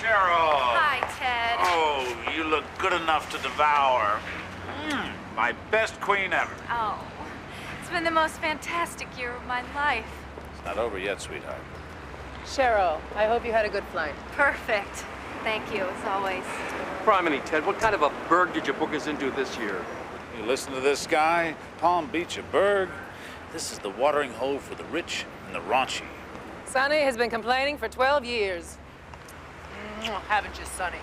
Cheryl! Hi, Ted. Oh, you look good enough to devour. My best queen ever. Oh, it's been the most fantastic year of my life. It's not over yet, sweetheart. Cheryl, I hope you had a good flight. Perfect. Thank you, as always. Criminy, Ted, what kind of a berg did you book us into this year? You listen to this guy? Palm Beach, a berg. This is the watering hole for the rich and the raunchy. Sonny has been complaining for 12 years. Haven't you, Sonny?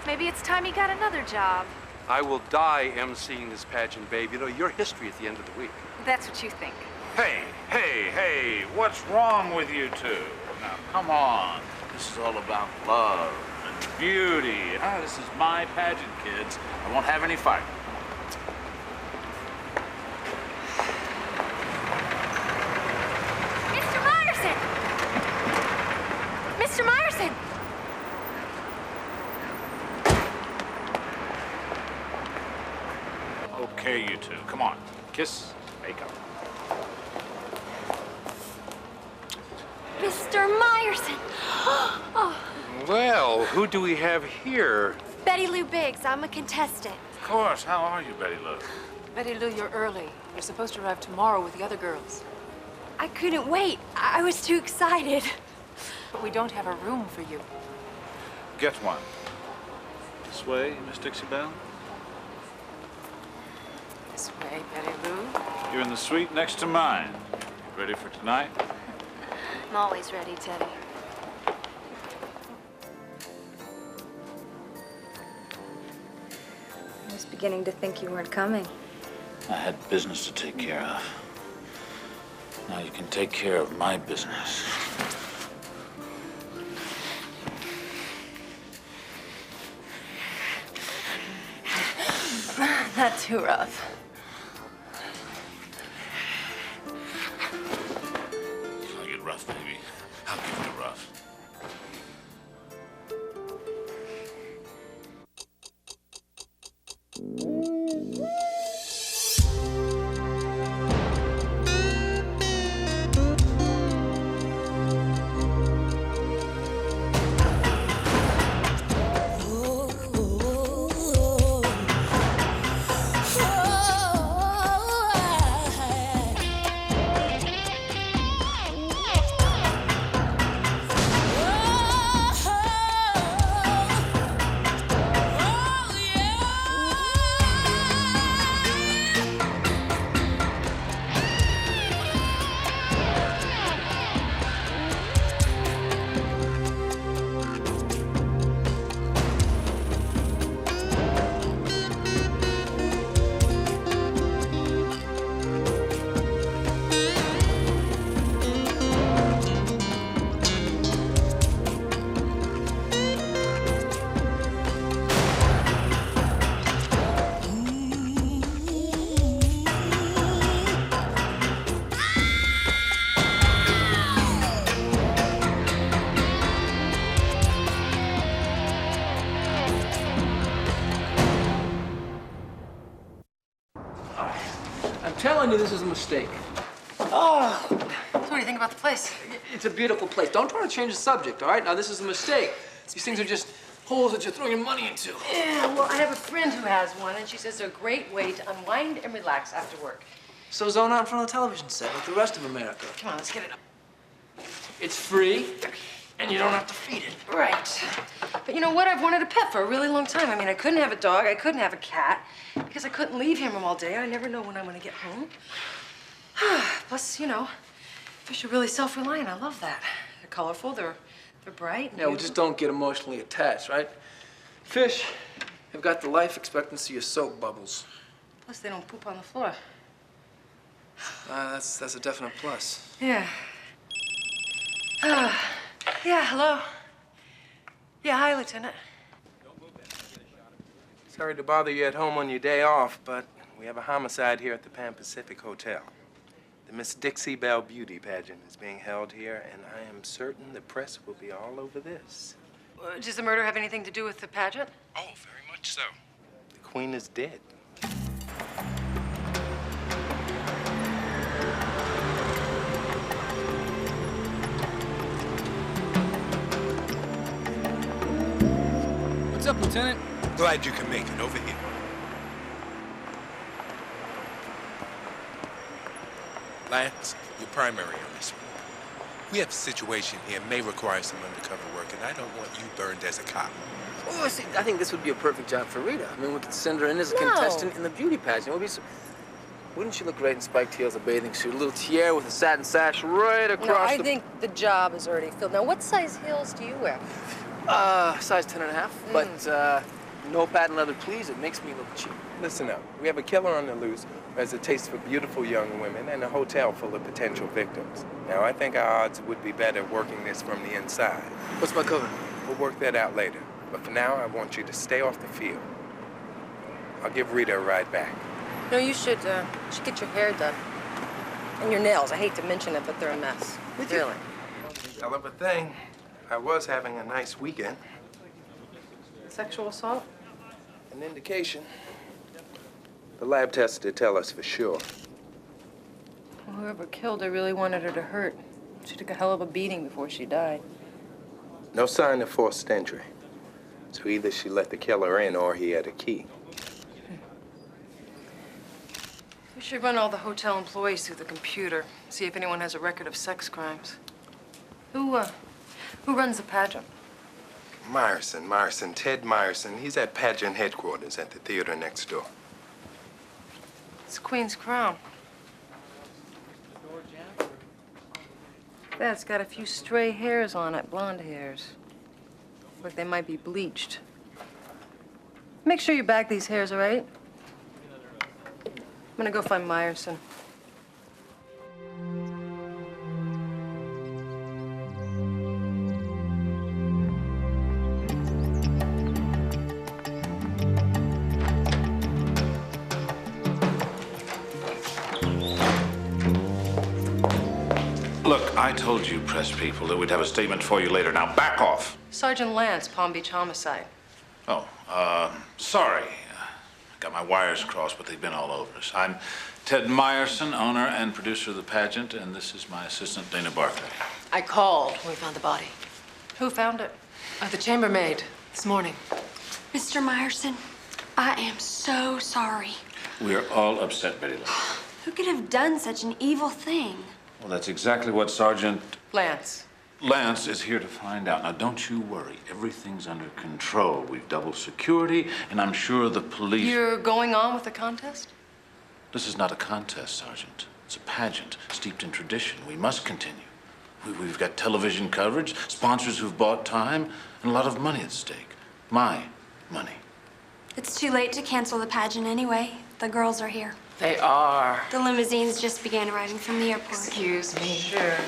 Maybe it's time he got another job. I will die emceeing this pageant, babe. You know, your history at the end of the week. That's what you think. Hey, what's wrong with you two? Now, come on. This is all about love and beauty. This is my pageant, kids. I won't have any fight. Mr. Myerson! Mr. Myerson! Okay, you two. Come on. Kiss, make up. Mr. Myerson! Oh, Well, who do we have here? Betty Lou Biggs. I'm a contestant. Of course. How are you, Betty Lou? Betty Lou, you're early. You're supposed to arrive tomorrow with the other girls. I couldn't wait. I was too excited. But we don't have a room for you. Get one. This way, Miss Dixie Belle. This way, Betty Lou. You're in the suite next to mine. Ready for tonight? I'm always ready, Teddy. I was beginning to think you weren't coming. I had business to take care of. Now you can take care of my business. Not too rough. I'll get rough, baby. I'll give you rough. I'm telling you, this is a mistake. Oh! So what do you think about the place? It's a beautiful place. Don't try to change the subject, all right? Now, this is a mistake. These things are just holes that you're throwing your money into. Yeah, well, I have a friend who has one, and she says they're a great way to unwind and relax after work. So zone out in front of the television set like the rest of America. Come on, let's get it up. It's free, and you don't have to feed it. Right. But you know what? I've wanted a pet for a really long time. I mean, I couldn't have a dog. I couldn't have a cat because I couldn't leave him all day. I never know when I'm going to get home. Plus, you know, fish are really self-reliant. I love that. They're colorful. They're bright. Yeah, we just don't get emotionally attached, right? Fish have got the life expectancy of soap bubbles. Plus, they don't poop on the floor. That's a definite plus. Yeah. Yeah, hello. Yeah, hi, Lieutenant. Sorry to bother you at home on your day off, but we have a homicide here at the Pan Pacific Hotel. The Miss Dixie Belle Beauty pageant is being held here, and I am certain the press will be all over this. Does the murder have anything to do with the pageant? Oh, very much so. The Queen is dead. What's up, Lieutenant? Glad you can make it. Over here. Lance, you're primary on this one. We have a situation here, may require some undercover work, and I don't want you burned as a cop. Oh, see, I think this would be a perfect job for Rita. I mean, we could send her in as a No. contestant in the beauty pageant. It would be Wouldn't she look great in spiked heels, a bathing suit, a little tiara with a satin sash right across No, I the... think the job is already filled. Now, what size heels do you wear? Size 10 and a half, but no patent leather, please. It makes me look cheap. Listen up. We have a killer on the loose who has a taste for beautiful young women and a hotel full of potential victims. Now, I think our odds would be better working this from the inside. What's my cover? We'll work that out later. But for now, I want you to stay off the field. I'll give Rita a ride back. No, you should get your hair done. And your nails. I hate to mention it, but they're a mess. Really. Hell of a thing. I was having a nice weekend. Sexual assault? An indication. The lab tests to tell us for sure. Whoever killed her really wanted her to hurt. She took a hell of a beating before she died. No sign of forced entry. So either she let the killer in or he had a key. We should run all the hotel employees through the computer, see if anyone has a record of sex crimes. Who runs the pageant? Myerson, Ted Myerson. He's at pageant headquarters at the theater next door. It's Queen's Crown. That's got a few stray hairs on it, blonde hairs. Like they might be bleached. Make sure you back these hairs, all right? I'm gonna go find Myerson. Look, I told you, press people, that we'd have a statement for you later. Now, back off. Sergeant Lance, Palm Beach Homicide. Oh, sorry. Got my wires crossed, but they've been all over us. I'm Ted Myerson, owner and producer of the pageant, and this is my assistant, Dana Barclay. I called when we found the body. Who found it? The chambermaid this morning. Mr. Myerson, I am so sorry. We are all upset, Betty Lou. Who could have done such an evil thing? Well, that's exactly what Sergeant Lance. Lance is here to find out. Now, don't you worry. Everything's under control. We've doubled security, and I'm sure the police... You're going on with the contest? This is not a contest, Sergeant. It's a pageant steeped in tradition. We must continue. We've got television coverage, sponsors who've bought time, and a lot of money at stake. My money. It's too late to cancel the pageant anyway. The girls are here. They are. The limousines just began arriving from the airport. Excuse me. Sure.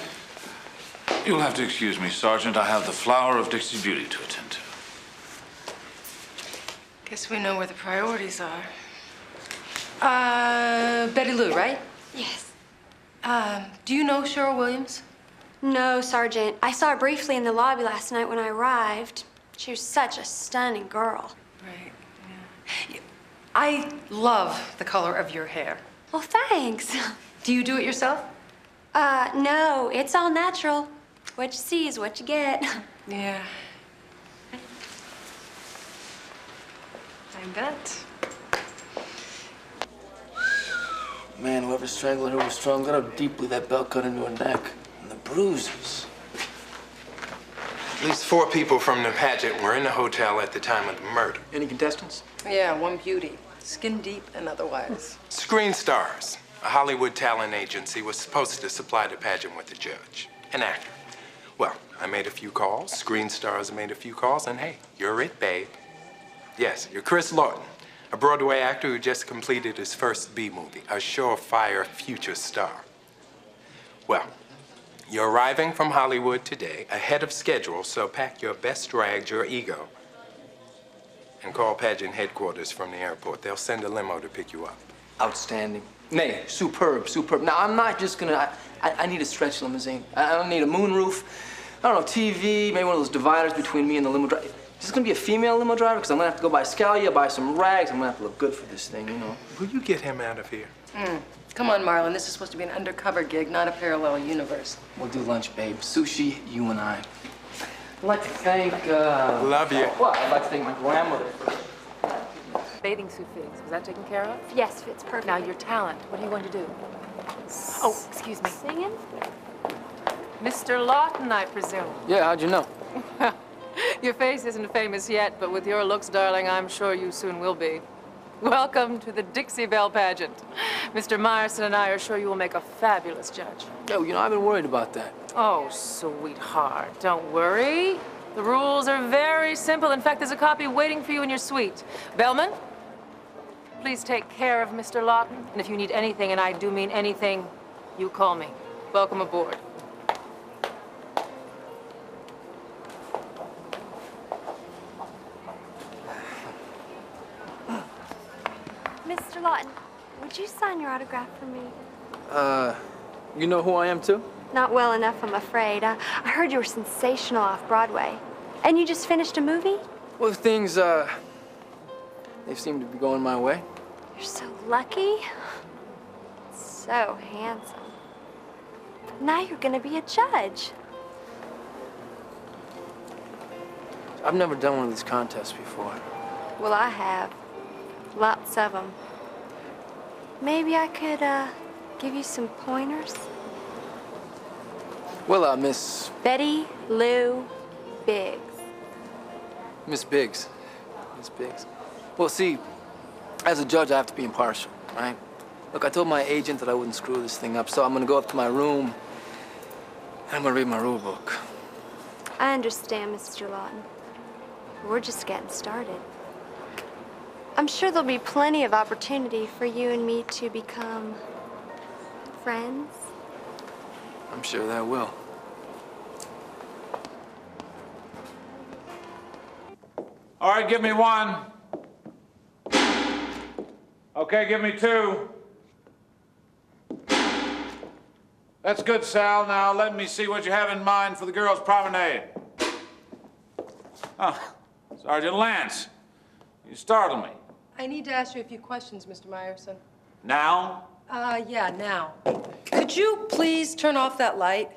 You'll have to excuse me, Sergeant. I have the flower of Dixie Beauty to attend to. Guess we know where the priorities are. Betty Lou, right? Yes. Do you know Cheryl Williams? No, Sergeant. I saw her briefly in the lobby last night when I arrived. She was such a stunning girl. Right, yeah. I love the color of your hair. Well, thanks. Do you do it yourself? No, it's all natural. What you see is what you get. Yeah. I bet. Man, whoever strangled her was strong. Look how deeply that belt cut into her neck. And the bruises. At least 4 people from the pageant were in the hotel at the time of the murder. Any contestants? Yeah, one beauty. Skin deep and otherwise. Screen Stars, a Hollywood talent agency, was supposed to supply the pageant with a judge, an actor. Well, I made a few calls, Screen Stars made a few calls, and hey, you're it, babe. Yes, you're Chris Lawton, a Broadway actor who just completed his first B movie, a surefire future star. Well, you're arriving from Hollywood today, ahead of schedule, so pack your best rags, your ego, and call pageant headquarters from the airport. They'll send a limo to pick you up. Outstanding. Nay, superb, superb. Now, I'm not just gonna... I need a stretch limousine. I don't need a moonroof. I don't know, TV, maybe one of those dividers between me and the limo driver. Is this gonna be a female limo driver? Because I'm gonna have to go buy Scalia, buy some rags. I'm gonna have to look good for this thing, you know. Will you get him out of here? Come on, Marlon. This is supposed to be an undercover gig, not a parallel universe. We'll do lunch, babe. Sushi, you and I. I'd like to thank, Love you. Well, I'd like to thank my grandmother first. Bathing suit fittings, was that taken care of? Yes, fits perfect. Now, your talent, what are you going to do? Oh, excuse me. Singing? Mr. Lawton, I presume. Yeah, how'd you know? Your face isn't famous yet, but with your looks, darling, I'm sure you soon will be. Welcome to the Dixie Belle pageant. Mr. Myerson and I are sure you will make a fabulous judge. Yo, you know, I've been worried about that. Oh, sweetheart, don't worry. The rules are very simple. In fact, there's a copy waiting for you in your suite. Bellman, please take care of Mr. Lawton. And if you need anything, and I do mean anything, you call me. Welcome aboard. Mr. Lawton, would you sign your autograph for me? You know who I am, too? Not well enough, I'm afraid. I heard you were sensational off-Broadway. And you just finished a movie? Well, things, they seem to be going my way. You're so lucky. So handsome. Now you're gonna be a judge. I've never done one of these contests before. Well, I have. Lots of them. Maybe I could, give you some pointers? Well, Miss Betty Lou Biggs. Biggs. Miss Biggs. Well, see, as a judge, I have to be impartial, right? Look, I told my agent that I wouldn't screw this thing up, so I'm gonna go up to my room and I'm gonna read my rule book. I understand, Mr. Lawton. We're just getting started. I'm sure there'll be plenty of opportunity for you and me to become friends. I'm sure that will. All right, give me one. Okay, give me two. That's good, Sal. Now let me see what you have in mind for the girls' promenade. Oh, Sergeant Lance, you startle me. I need to ask you a few questions, Mr. Myerson. Now? Yeah, now. Could you please turn off that light?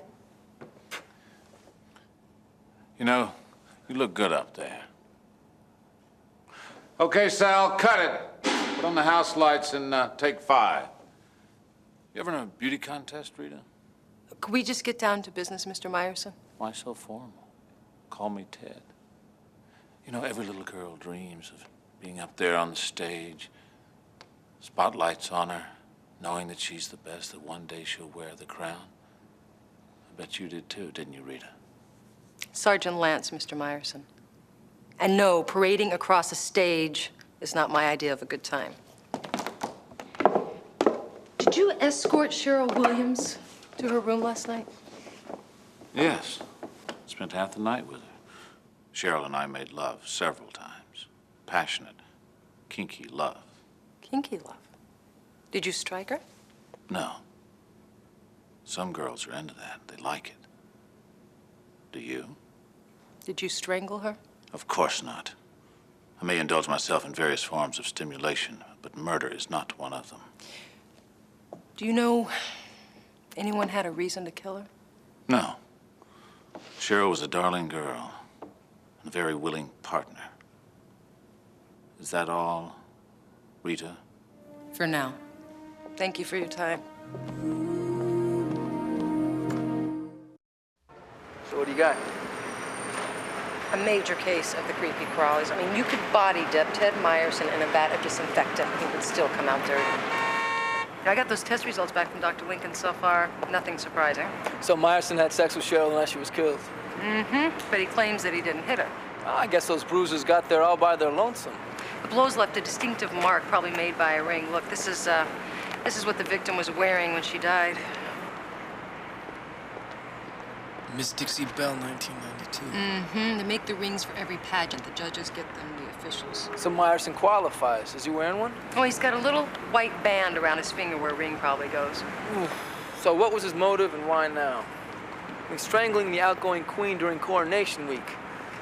You know, you look good up there. Okay, Sal, cut it. Put on the house lights and take 5. You ever in a beauty contest, Rita? Could we just get down to business, Mr. Myerson? Why so formal? Call me Ted. You know, every little girl dreams of being up there on the stage, spotlights on her, knowing that she's the best, that one day she'll wear the crown. I bet you did too, didn't you, Rita? Sergeant Lance, Mr. Myerson. And no, parading across a stage is not my idea of a good time. Did you escort Cheryl Williams to her room last night? Yes. Spent half the night with her. Cheryl and I made love several times. Passionate, kinky love. Kinky love. Did you strike her? No. Some girls are into that. They like it. Do you? Did you strangle her? Of course not. I may indulge myself in various forms of stimulation, but murder is not one of them. Do you know anyone had a reason to kill her? No. Cheryl was a darling girl and a very willing partner. Is that all, Rita? For now. Thank you for your time. So what do you got? A major case of the creepy crawlies. I mean, you could body dip Ted Myerson in a vat of disinfectant and he would still come out dirty. I got those test results back from Dr. Lincoln so far. Nothing surprising. So Myerson had sex with Cheryl unless she was killed. Mm-hmm. But he claims that he didn't hit her. Oh, I guess those bruises got there all by their lonesome. The blows left a distinctive mark, probably made by a ring. Look, this is what the victim was wearing when she died. Miss Dixie Belle, 1992. Mm-hmm. They make the rings for every pageant. The judges get them, the officials. So Myerson qualifies. Is he wearing one? Oh, he's got a little white band around his finger where a ring probably goes. So what was his motive and why now? I mean, strangling the outgoing queen during coronation week.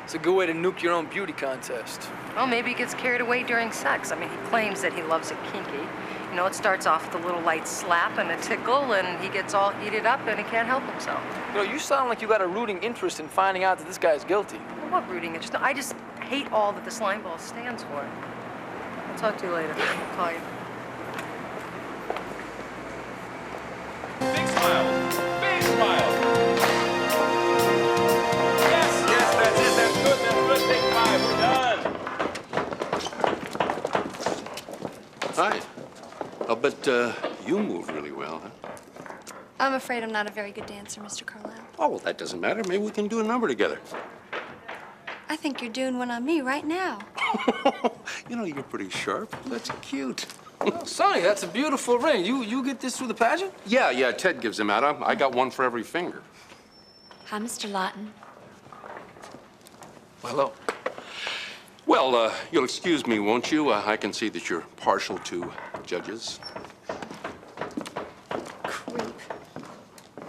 It's a good way to nuke your own beauty contest. Well, maybe he gets carried away during sex. I mean, he claims that he loves it kinky. You know, it starts off with a little light slap and a tickle, and he gets all heated up and he can't help himself. You know, you sound like you got a rooting interest in finding out that this guy's guilty. Well, what rooting interest? I just hate all that the slime ball stands for. I'll talk to you later. I'll call you. Big smiles. Big smiles. Yes, yes, that's it. That's good. That's good. Take 5. We're done. Hi. I'll bet you move really well, huh? I'm afraid I'm not a very good dancer, Mr. Carlisle. Oh, well, that doesn't matter. Maybe we can do a number together. I think you're doing one on me right now. You know, you're pretty sharp. That's cute. Oh, Sonny, that's a beautiful ring. You get this through the pageant? Yeah, Ted gives them out. I got one for every finger. Hi, Mr. Lawton. Hello. Well, you'll excuse me, won't you? I can see that you're partial to judges. Creep.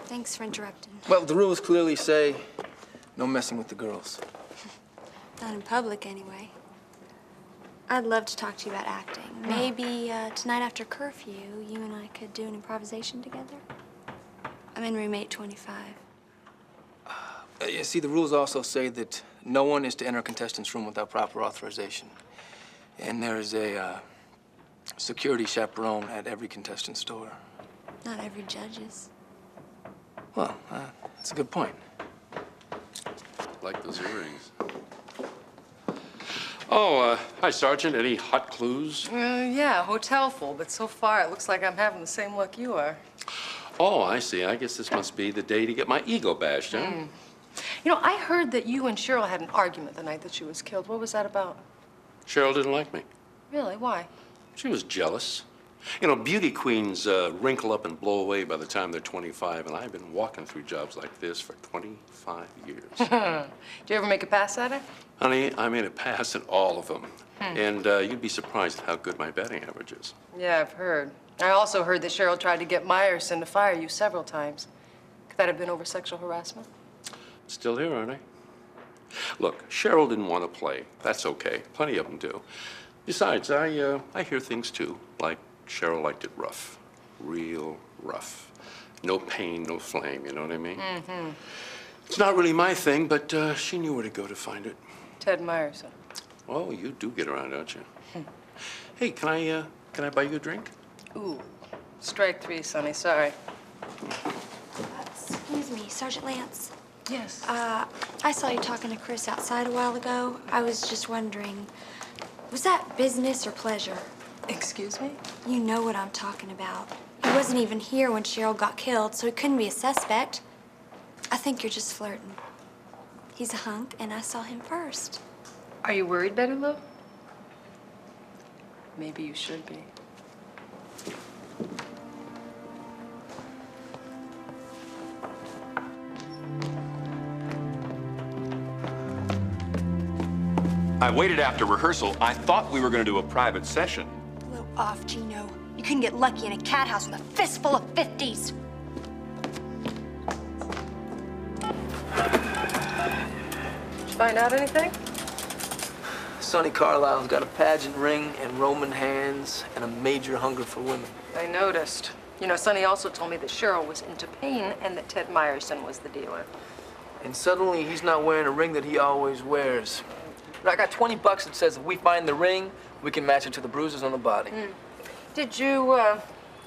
Thanks for interrupting. Well, the rules clearly say no messing with the girls. Not in public, anyway. I'd love to talk to you about acting. Maybe tonight after curfew, you and I could do an improvisation together. I'm in room 825. You see, the rules also say that no one is to enter a contestant's room without proper authorization. And there is a security chaperone at every contestant's door. Not every judge's. Well, that's a good point. Like those earrings. Oh, hi, Sergeant. Any hot clues? Yeah, hotel full, but so far it looks like I'm having the same luck you are. Oh, I see. I guess this must be the day to get my ego bashed, huh? You know, I heard that you and Cheryl had an argument the night that she was killed. What was that about? Cheryl didn't like me. Really? Why? She was jealous. You know, beauty queens wrinkle up and blow away by the time they're 25, and I've been walking through jobs like this for 25 years. Did you ever make a pass at it? Honey, I made a pass at all of them. And you'd be surprised at how good my batting average is. Yeah, I've heard. I also heard that Cheryl tried to get Myerson to fire you several times. Could that have been over sexual harassment? Still here, aren't I? Look, Cheryl didn't want to play. That's okay. Plenty of them do. Besides, I hear things too, like Cheryl liked it rough. Real rough. No pain, no flame, you know what I mean? It's not really my thing, but she knew where to go to find it. Ted Myerson. Oh, you do get around, don't you? Hey, can I buy you a drink? Ooh, strike 3, Sonny, sorry. Excuse me, Sergeant Lance. Yes. I saw you talking to Chris outside a while ago. I was just wondering, was that business or pleasure? Excuse me? You know what I'm talking about. He wasn't even here when Cheryl got killed, so he couldn't be a suspect. I think you're just flirting. He's a hunk, and I saw him first. Are you worried, Betty Lou? Maybe you should be. I waited after rehearsal. I thought we were going to do a private session. Blow off, Gino. You couldn't get lucky in a cat house with a fistful of 50s. Did you find out anything? Sonny Carlisle's got a pageant ring and Roman hands and a major hunger for women. I noticed. You know, Sonny also told me that Cheryl was into pain and that Ted Myerson was the dealer. And suddenly he's not wearing a ring that he always wears. But I got $20 that says if we find the ring, we can match it to the bruises on the body. Did you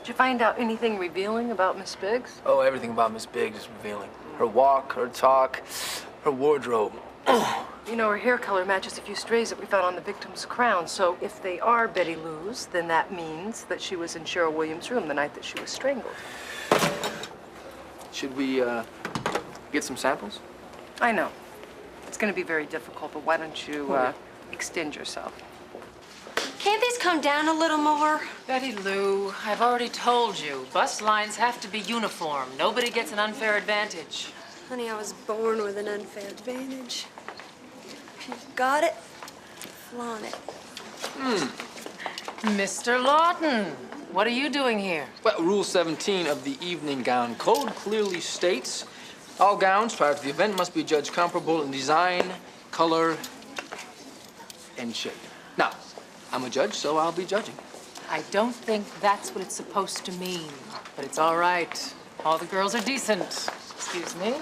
find out anything revealing about Miss Biggs? Oh, everything about Miss Biggs is revealing. Her walk, her talk, her wardrobe. You know, her hair color matches a few strays that we found on the victim's crown. So if they are Betty Lou's, then that means that she was in Cheryl Williams' room the night that she was strangled. Should we get some samples? I know. It's going to be very difficult, but why don't you extend yourself? Can't these come down a little more? Betty Lou, I've already told you, bus lines have to be uniform. Nobody gets an unfair advantage. Honey, I was born with an unfair advantage. If you've got it, flaunt it. Mr. Lawton, what are you doing here? Well, Rule 17 of the Evening Gown Code clearly states all gowns prior to the event must be judged comparable in design color, and shape. Now, I'm a judge, so I'll be judging. I don't think that's what it's supposed to mean, but it's all right. All the girls are decent. Excuse me.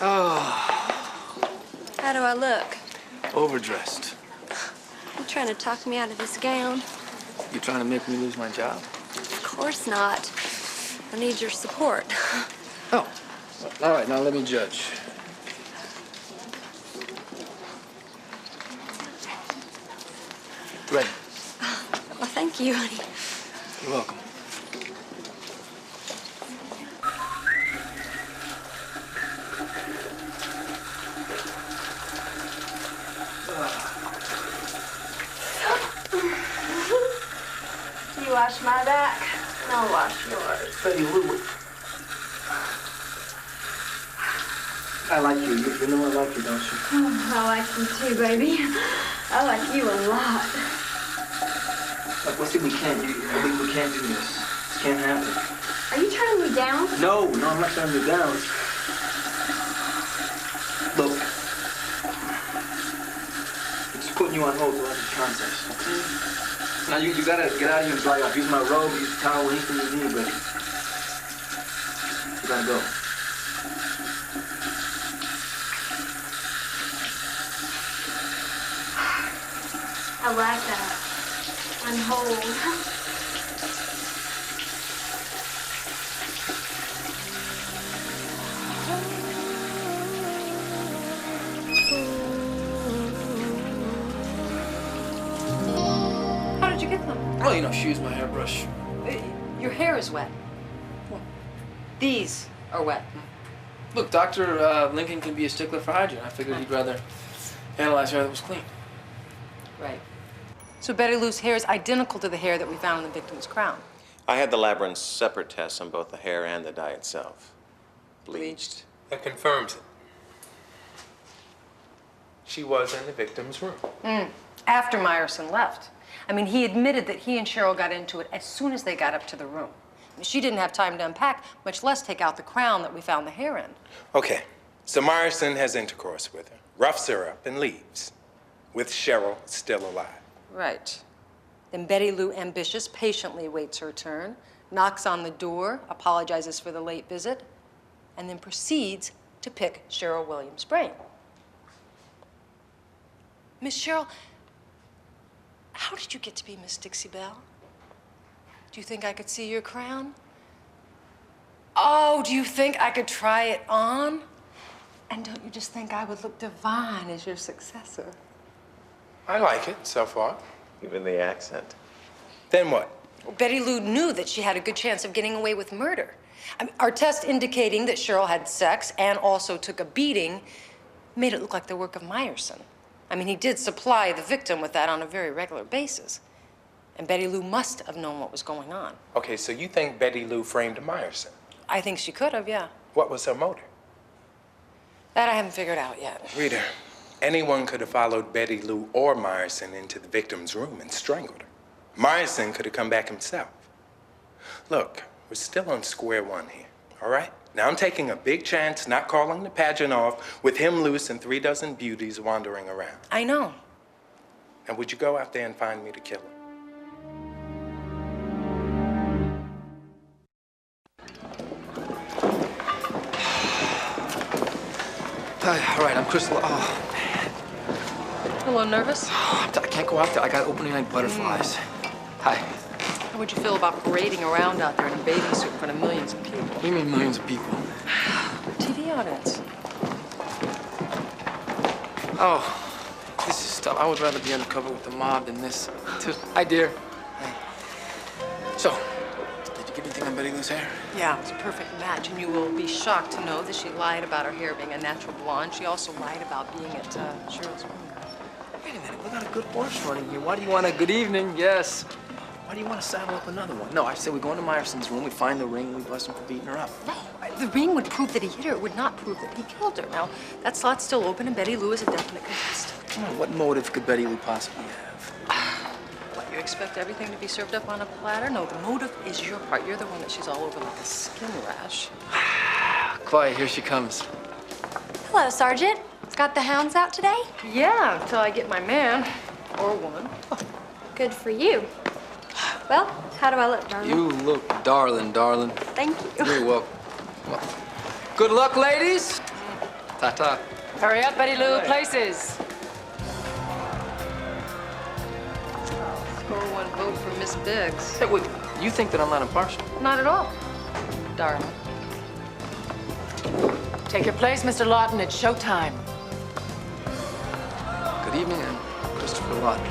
How do I look? Overdressed. You trying to talk me out of this gown? You trying to make me lose my job? Of course not. I need your support. Oh, all right, now let me judge. Ready. Well, thank you, honey. You're welcome. You wash my back, and I'll wash yours. Betty Lou. I like you. You know I like you, don't you? Oh, I like you too, baby. I like you a lot. Look, let's see, we can't do this. This can't happen. Are you turning me down? No, I'm not turning you down. Look, I'm just putting you on hold till after the contest, okay? Now you gotta get out of here and dry off. Use my robe, use the towel, anything you need, but you gotta go. I like that. On hold. How did you get them? Well, you know, she used my hairbrush. Your hair is wet. These are wet. Look, Dr. Lincoln can be a stickler for hygiene. I figured he'd rather analyze hair that was clean. Right. So Betty Lou's hair is identical to the hair that we found in the victim's crown. I had the lab run separate tests on both the hair and the dye itself. Bleached. That confirms it. She was in the victim's room. After Meyerson left. I mean, he admitted that he and Cheryl got into it as soon as they got up to the room. She didn't have time to unpack, much less take out the crown that we found the hair in. Okay, so Meyerson has intercourse with her, roughs her up, and leaves, with Cheryl still alive. Right. Then Betty Lou, ambitious, patiently waits her turn, knocks on the door, apologizes for the late visit, and then proceeds to pick Cheryl Williams' brain. Miss Cheryl, how did you get to be Miss Dixie Belle? Do you think I could see your crown? Oh, do you think I could try it on? And don't you just think I would look divine as your successor? I like it so far. Even the accent. Then what? Well, Betty Lou knew that she had a good chance of getting away with murder. I mean, our test indicating that Cheryl had sex and also took a beating made it look like the work of Meyerson. I mean, he did supply the victim with that on a very regular basis. And Betty Lou must have known what was going on. Okay, so you think Betty Lou framed Meyerson? I think she could have, yeah. What was her motive? That I haven't figured out yet. Rita, anyone could have followed Betty Lou or Meyerson into the victim's room and strangled her. Meyerson could have come back himself. Look, we're still on square one here, all right? Now I'm taking a big chance not calling the pageant off with him loose and 36 beauties wandering around. I know. And would you go out there and find me the killer? All right, I'm Crystal. Oh, man. A little nervous? I can't go out there. I got opening night butterflies. Hi. How would you feel about parading around out there in a bathing suit in front of millions of people? What do you mean millions of people? TV audience. Oh, this is tough. I would rather be undercover with the mob than this. Hi, dear. Hey. So, did you get anything on Betty Lou's hair? Yeah, it's a perfect match, and you will be shocked to know that she lied about her hair being a natural blonde. She also lied about being at Cheryl's room. Wait a minute, we got a good horse running here. Why do you want a good evening? Yes. Why do you want to saddle up another one? No, I said we go into Meyerson's room, we find the ring, we bust him for beating her up. No, the ring would prove that he hit her. It would not prove that he killed her. Now, that slot's still open, and Betty Lou is a definite contestant. Come on, what motive could Betty Lou possibly have? What, you expect everything to be served up on a platter? No, the motive is your part. You're the one that she's all over like a skin rash. Quiet, here she comes. Hello, Sergeant. Got the hounds out today? Yeah, until I get my man. Or woman. Good for you. Well, how do I look, darling? You look darling, darling. Thank you. You're welcome. Well, good luck, ladies. Ta-ta. Hurry up, Betty Lou. Places. Score one vote for Miss Biggs. Hey, wait, you think that I'm not impartial? Not at all, darling. Take your place, Mr. Lawton. It's showtime. Good evening, I'm Christopher Lawton.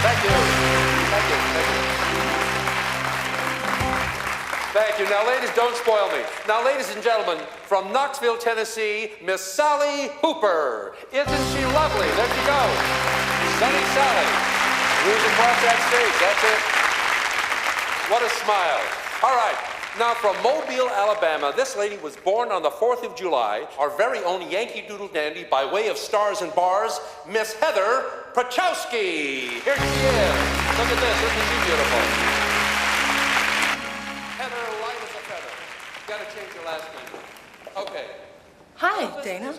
Thank you. Thank you. Thank you. Thank you. Now, ladies, don't spoil me. Now, ladies and gentlemen, from Knoxville, Tennessee, Miss Sally Hooper. Isn't she lovely? There she goes. Sunny Sally. Moves across that stage. That's it. What a smile. All right. Now, from Mobile, Alabama, this lady was born on the 4th of July, our very own Yankee Doodle Dandy by way of stars and bars, Miss Heather Prochowski. Here she is. Look at this. Isn't she beautiful? Heather, light as a feather. You gotta change your last name. Okay. Hi, Dana.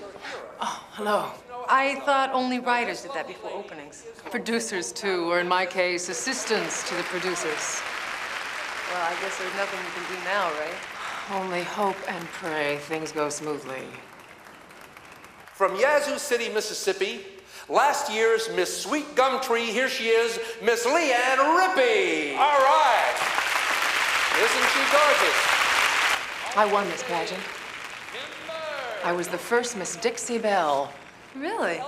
Oh, hello. I thought only writers did that before openings. Producers, too, or in my case, assistants to the producers. Well, I guess there's nothing you can do now, right? Only hope and pray things go smoothly. From Yazoo City, Mississippi, last year's Miss Sweet Gumtree, here she is, Miss Leanne Rippey. All right. Isn't she gorgeous? I won this pageant. I was the first Miss Dixie Belle. Really?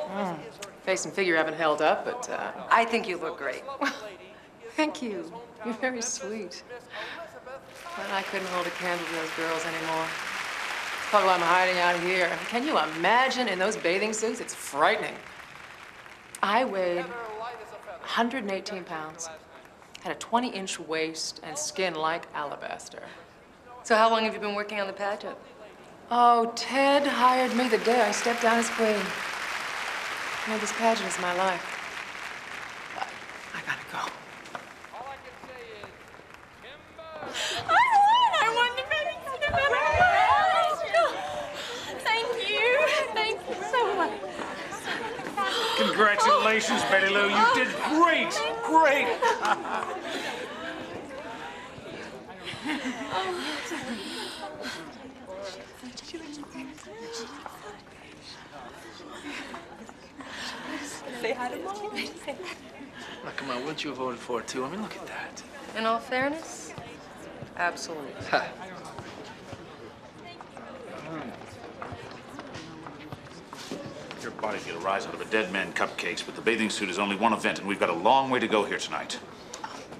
Face and figure haven't held up, but, I think you look great. Thank you. You're very sweet. But I couldn't hold a candle to those girls anymore. That's probably why I'm hiding out here. Can you imagine in those bathing suits? It's frightening. I weighed 118 pounds, had a 20-inch waist, and skin like alabaster. So how long have you been working on the pageant? Oh, Ted hired me the day I stepped down as queen. You know, this pageant is my life. But I gotta go. I won the Thank you. Thank you so much. Congratulations, Betty Lou. You did great. Great. Say hi to Mom. Now, come on, wouldn't you have voted for it, too? I mean, look at that. In all fairness, absolutely. Ha. Your body get a rise out of a dead man cupcakes, but the bathing suit is only one event, and we've got a long way to go here tonight.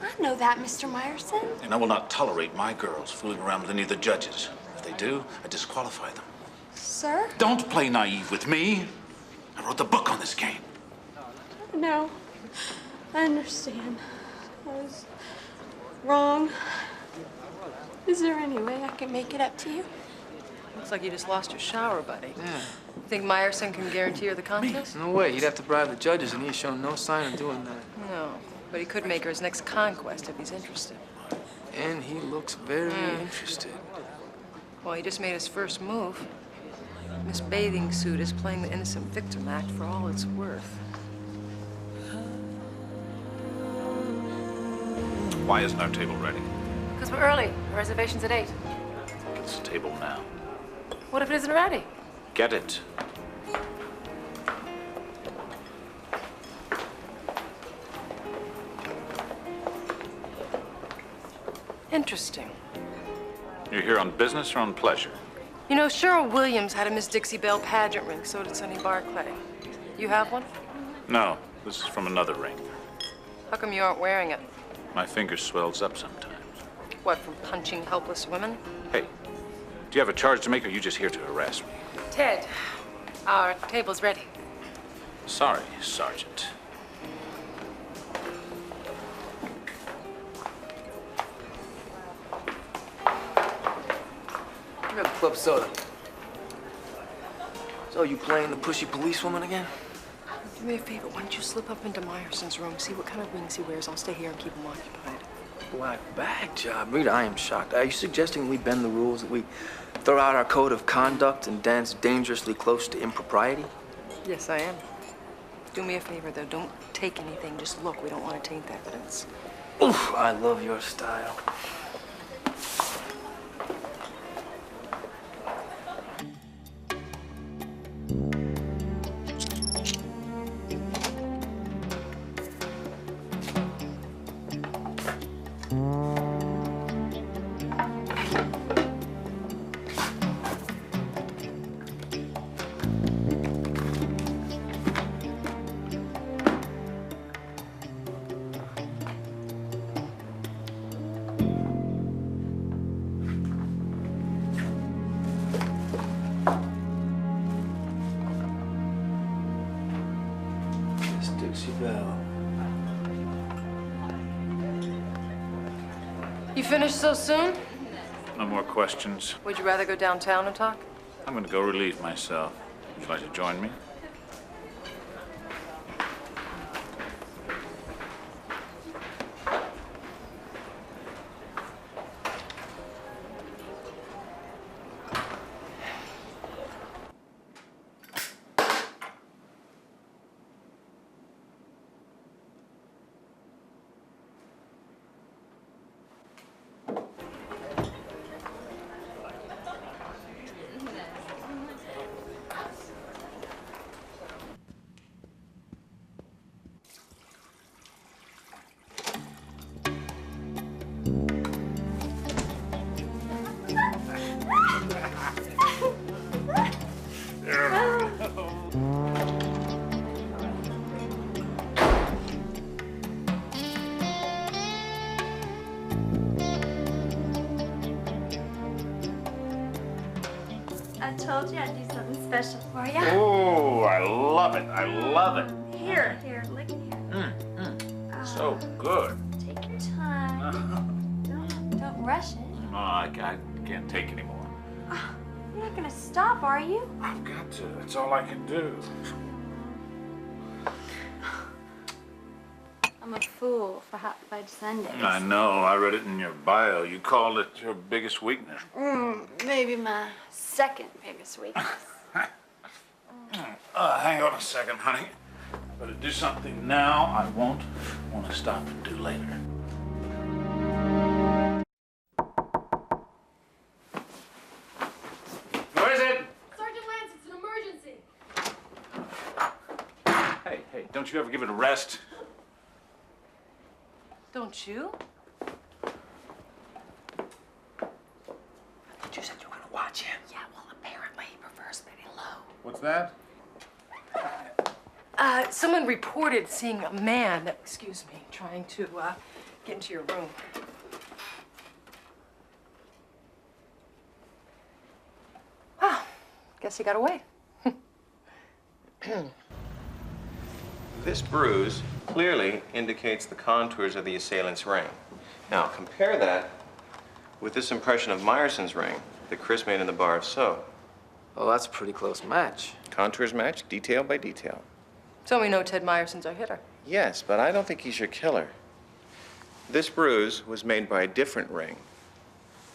I know that, Mr. Myerson. And I will not tolerate my girls fooling around with any of the judges. If they do, I disqualify them. Sir? Don't play naive with me. I wrote the book on this game. No. I understand. I was wrong. Is there any way I can make it up to you? Looks like you just lost your shower, buddy. Yeah. Think Myerson can guarantee her the contest? No way. He'd have to bribe the judges, and he's shown no sign of doing that. No, but he could make her his next conquest if he's interested. And he looks very interested. Well, he just made his first move. Miss Bathing Suit is playing the innocent victim act for all it's worth. Why isn't our table ready? Because we're early. The reservation's at 8. It's a table now. What if it isn't ready? Get it. Interesting. You're here on business or on pleasure? You know, Cheryl Williams had a Miss Dixie Belle pageant ring, so did Sonny Barclay. You have one? No, this is from another ring. How come you aren't wearing it? My finger swells up sometimes. What, from punching helpless women? Hey, do you have a charge to make, or are you just here to harass me? Ted, our table's ready. Sorry, Sergeant. Grab a club soda. So, you playing the pushy policewoman again? Do me a favor, why don't you slip up into Myerson's room, see what kind of rings he wears. I'll stay here and keep him occupied. black bag job? Rita, I am shocked. Are you suggesting we bend the rules, that we throw out our code of conduct and dance dangerously close to impropriety? Yes, I am. Do me a favor, though. Don't take anything. Just look. We don't want to taint the evidence. Oof, I love your style. You finished so soon? No more questions. Would you rather go downtown and talk? I'm gonna go relieve myself. Would you like to join me? I told you I'd do something special for you. Oh, I love it. I love it. Here, lick here. So good. Take your time. Don't rush it. No, I can't take anymore. You're not gonna stop, are you? I've got to. That's all I can do. I'm a fool for hot fudge sundaes. I know. I read it in your bio. You called it your biggest weakness. Maybe my second biggest weakness. Hang on a second, honey. I better do something now I won't want to stop and do later. Where is it? Sergeant Lance, it's an emergency. Hey, don't you ever give it a rest? Don't you? You said you were gonna watch him. Yeah, well, apparently he prefers spinning low. What's that? Someone reported seeing a man, excuse me, trying to get into your room. Ah, guess he got away. This bruise clearly indicates the contours of the assailant's ring. Now, compare that with this impression of Meyerson's ring that Chris made in the bar of soap. Oh, that's a pretty close match. Contours match, detail by detail. So we know Ted Meyerson's our hitter. Yes, but I don't think he's your killer. This bruise was made by a different ring,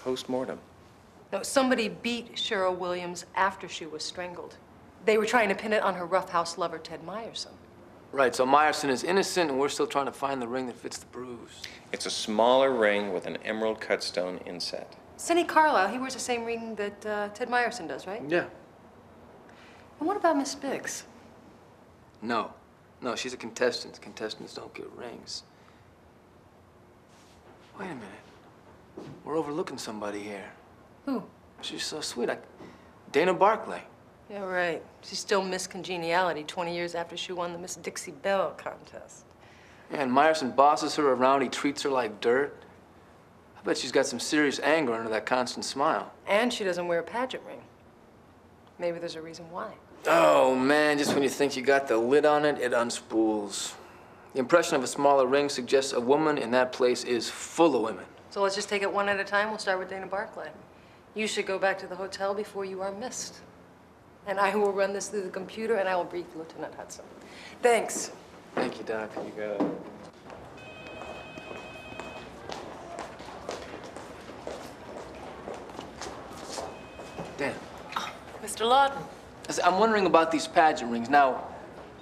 post-mortem. No, somebody beat Cheryl Williams after she was strangled. They were trying to pin it on her roughhouse lover, Ted Meyerson. Right, so Meyerson is innocent, and we're still trying to find the ring that fits the bruise. It's a smaller ring with an emerald cut stone inset. Sidney Carlisle, he wears the same ring that Ted Meyerson does, right? Yeah. And what about Miss Biggs? No, she's a contestant. Contestants don't get rings. Wait a minute. We're overlooking somebody here. Who? She's so sweet. Dana Barclay. Yeah, right. She's still Miss Congeniality 20 years after she won the Miss Dixie Belle contest. Yeah, and Meyerson bosses her around. He treats her like dirt. I bet she's got some serious anger under that constant smile. And she doesn't wear a pageant ring. Maybe there's a reason why. Oh, man, just when you think you got the lid on it, it unspools. The impression of a smaller ring suggests a woman in that place is full of women. So let's just take it one at a time. We'll start with Dana Barclay. You should go back to the hotel before you are missed. And I will run this through the computer, and I will brief Lieutenant Hudson. Thanks. Thank you, Doc. You got it. Mr. Lawton. I'm wondering about these pageant rings. Now,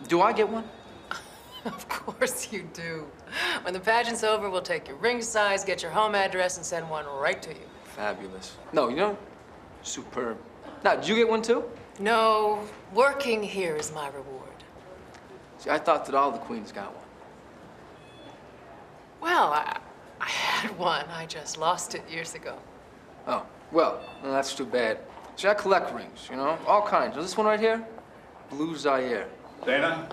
do I get one? Of course you do. When the pageant's over, we'll take your ring size, get your home address, and send one right to you. Fabulous. No, you know, superb. Now, did you get one too? No, working here is my reward. See, I thought that all the queens got one. Well, I had one. I just lost it years ago. Oh, well, that's too bad. See, I collect rings, you know, all kinds. This one right here, Blue Zaire. Dana?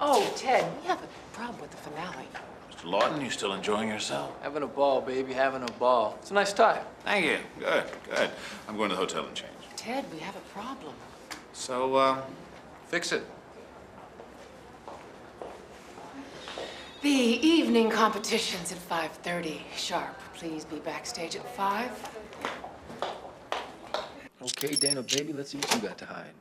Oh, Ted, we have a problem with the finale. Mr. Lawton, you still enjoying yourself? Having a ball, baby, having a ball. It's a nice tie. Thank you. Good, good. I'm going to the hotel and change. Ted, we have a problem. So, fix it. The evening competition's at 5:30 sharp. Please be backstage at 5. Okay, Dana, baby, let's see what you got to hide.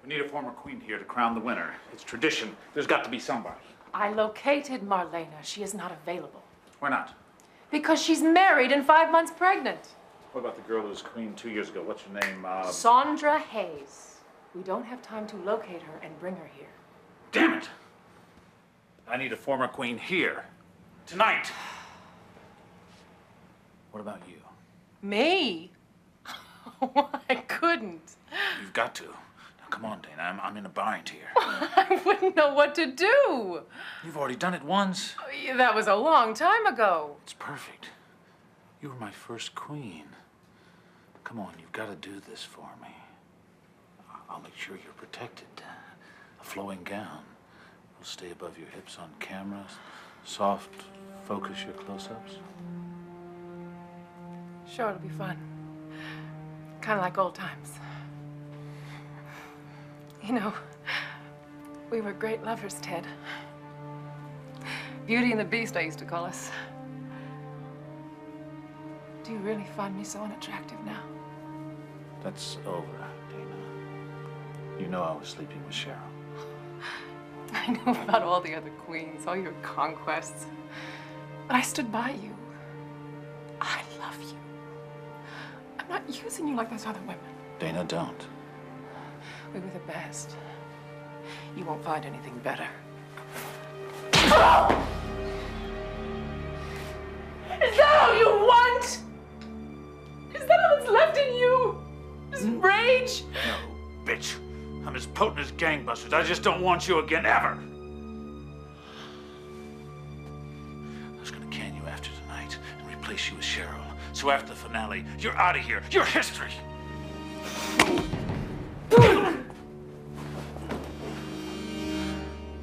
We need a former queen here to crown the winner. It's tradition. There's got to be somebody. I located Marlena. She is not available. Why not? Because she's married and 5 months pregnant. What about the girl who was queen 2 years ago? What's her name? Sandra Hayes. We don't have time to locate her and bring her here. Damn it! I need a former queen here. Tonight. What about you? Me? I couldn't. You've got to. Now, come on, Dana. I'm in a bind here. I wouldn't know what to do. You've already done it once. That was a long time ago. It's perfect. You were my first queen. Come on, you've got to do this for me. I'll make sure you're protected. A flowing gown will stay above your hips on camera. Soft, focus your close-ups. Sure, it'll be fun. Kind of like old times. You know, we were great lovers, Ted. Beauty and the Beast, I used to call us. Do you really find me so unattractive now? That's over, Dana. You know I was sleeping with Cheryl. I knew about all the other queens, all your conquests. But I stood by you. I love you. I'm not using you like those other women. Dana, don't. We were the best. You won't find anything better. Is that all you want? Is that all that's left in you? Just rage? No, bitch. I'm as potent as gangbusters. I just don't want you again, ever. I was gonna can you after tonight and replace you with Cheryl. So after the finale, you're out of here. You're history.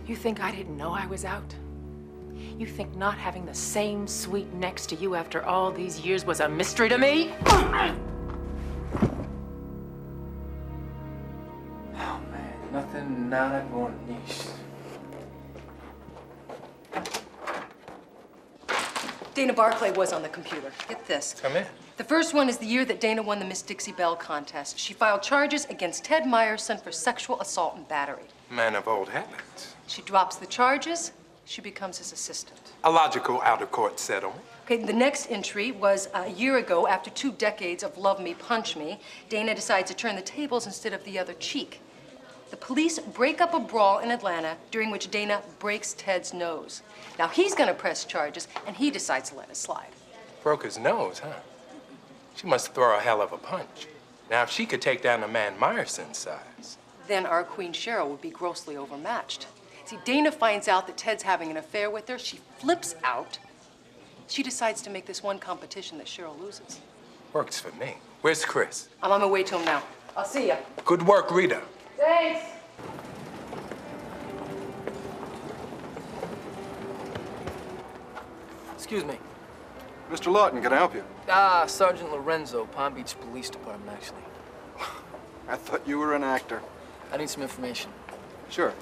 You think I didn't know I was out? You think not having the same suite next to you after all these years was a mystery to me? Oh, man, nothing nada con niche. Dana Barclay was on the computer. Get this. Come in. The first one is the year that Dana won the Miss Dixie Belle contest. She filed charges against Ted Meyerson for sexual assault and battery. Man of old habits. She drops the charges. She becomes his assistant. A logical out-of-court settlement. Okay, the next entry was a year ago, after 2 decades of love me, punch me, Dana decides to turn the tables instead of the other cheek. The police break up a brawl in Atlanta, during which Dana breaks Ted's nose. Now he's gonna press charges, and he decides to let it slide. Broke his nose, huh? She must throw a hell of a punch. Now, if she could take down a man Meyerson's size. Then our Queen Cheryl would be grossly overmatched. See, Dana finds out that Ted's having an affair with her. She flips out. She decides to make this one competition that Cheryl loses. Works for me. Where's Chris? I'm on my way to him now. I'll see ya. Good work, Rita. Thanks. Excuse me. Mr. Lawton, can I help you? Sergeant Lorenzo, Palm Beach Police Department, actually. I thought you were an actor. I need some information. Sure.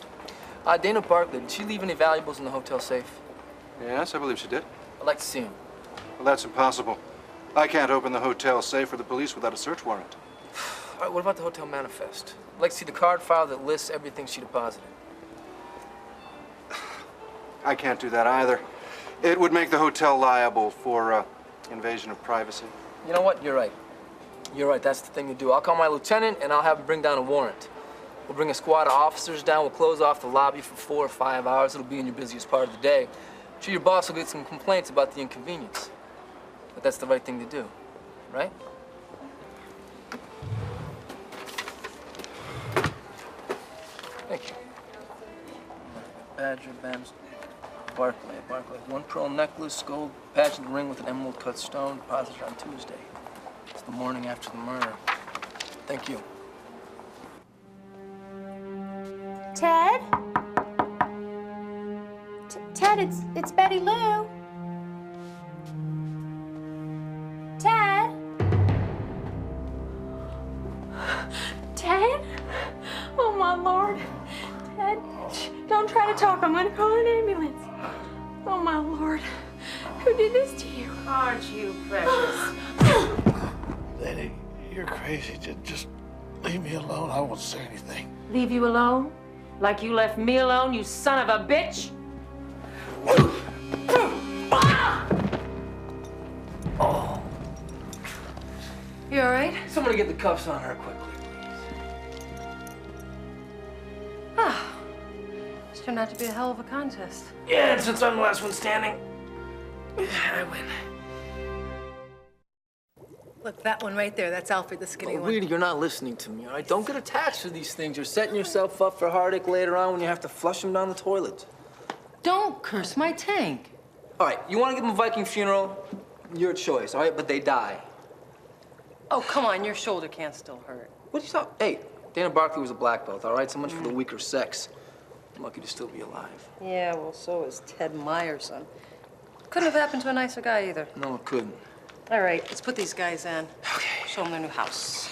Dana Barclay, did she leave any valuables in the hotel safe? Yes, I believe she did. I'd like to see him. Well, that's impossible. I can't open the hotel safe for the police without a search warrant. All right, what about the hotel manifest? I'd like to see the card file that lists everything she deposited. I can't do that either. It would make the hotel liable for invasion of privacy. You know what? You're right. You're right. That's the thing to do. I'll call my lieutenant, and I'll have him bring down a warrant. We'll bring a squad of officers down. We'll close off the lobby for 4 or 5 hours. It'll be in your busiest part of the day. I'm sure your boss will get some complaints about the inconvenience. But that's the right thing to do, right? Thank you. Badger, Bams, Barclay. 1 pearl necklace, gold pageant ring with an emerald cut stone, deposited on Tuesday. It's the morning after the murder. Thank you. Ted? Ted, it's Betty Lou. Ted? Ted? Oh, my Lord. Ted, don't try to talk. I'm gonna call an ambulance. Oh, my Lord. Who did this to you? Aren't you precious? Lady, you're crazy. Just leave me alone. I won't say anything. Leave you alone? Like you left me alone, you son of a bitch? Oh. You all right? Somebody get the cuffs on her quickly, please. Ah, this turned out to be a hell of a contest. Yeah, and since I'm the last one standing, I win. Look, that one right there, that's Alfred, the skinny one. Rita, you're not listening to me, all right? Don't get attached to these things. You're setting yourself up for heartache later on when you have to flush them down the toilet. Don't curse my tank. All right, you want to give them a Viking funeral? Your choice, all right? But they die. Oh, come on, your shoulder can't still hurt. What are you talking? Hey, Dana Barkley was a black belt, all right? So much for the weaker sex. I'm lucky to still be alive. Yeah, well, so is Ted Meyerson. Couldn't have happened to a nicer guy either. No, it couldn't. All right, let's put these guys in. Okay. Show them their new house.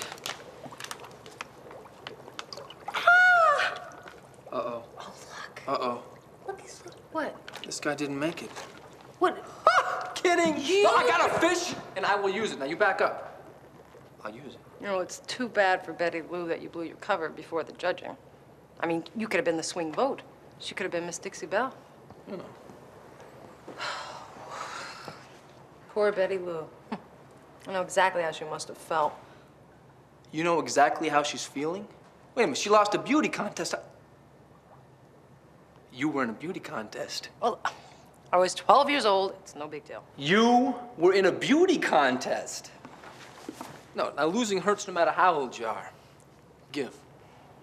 Uh-oh. Oh, look. Uh-oh. Look, what? This guy didn't make it. What? Kidding! You? No, I got a fish, and I will use it. Now, you back up. I'll use it. You know, it's too bad for Betty Lou that you blew your cover before the judging. I mean, you could have been the swing vote. She could have been Miss Dixie Belle. You know. Poor Betty Lou. I know exactly how she must have felt. You know exactly how she's feeling? Wait a minute, she lost a beauty contest. You were in a beauty contest. Well, I was 12 years old. It's no big deal. You were in a beauty contest. No, now losing hurts no matter how old you are. Give.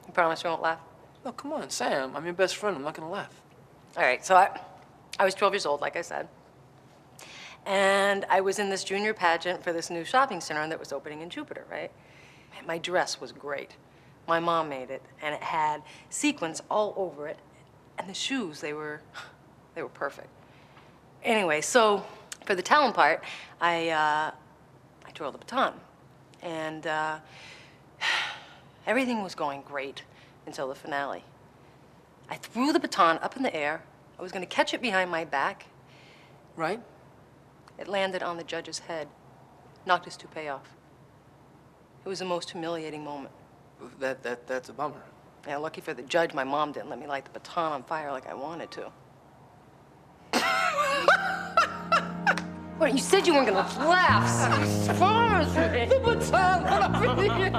You promise you won't laugh? No, come on, Sam. I'm your best friend. I'm not gonna laugh. All right, so I was 12 years old, like I said. And I was in this junior pageant for this new shopping center that was opening in Jupiter, right? Man, my dress was great. My mom made it, and it had sequins all over it. And the shoes, they were perfect. Anyway, so for the talent part, I twirled the baton. And everything was going great until the finale. I threw the baton up in the air. I was gonna catch it behind my back. Right? It landed on the judge's head, knocked his toupee off. It was the most humiliating moment. That's a bummer. Yeah, lucky for the judge, my mom didn't let me light the baton on fire like I wanted to. What, you said you weren't gonna laugh. I promise you. The baton went up in the air.